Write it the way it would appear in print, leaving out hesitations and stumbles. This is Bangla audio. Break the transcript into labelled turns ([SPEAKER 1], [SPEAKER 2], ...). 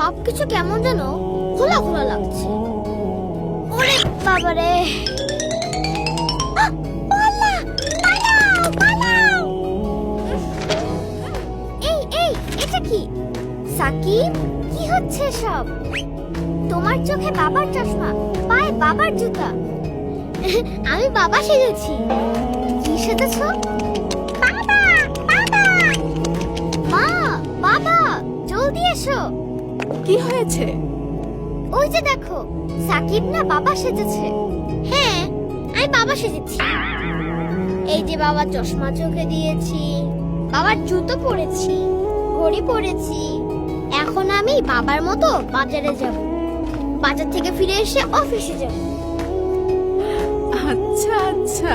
[SPEAKER 1] সবকিছু কেমন যেন খোলা খোলা লাগছে। ওরে বাবারে, পালা, পালাও, পালাও। এই এই, এটা কি সাকিব? কি হচ্ছে সব? তোমার চোখে বাবার চশমা, পায়ে বাবার জুতা। আমি বাবা সেজেছি। কি সেজেছো? বাবা, বাবা। মা, বাবা, জলদি এসো।
[SPEAKER 2] কি হয়েছে?
[SPEAKER 1] ওই যে দেখো, সাকিব না বাবা সেজেছে। হ্যাঁ, আমি বাবা সেজেছি। এই যে বাবার চশমা চোখে দিয়েছি, বাবার জুতো পরেছি, ঘড়ি পরেছি। এখন আমি বাবার মতো বাজারে যাব, বাজার থেকে ফিরে এসে অফিসে যাব।
[SPEAKER 2] আচ্ছা আচ্ছা।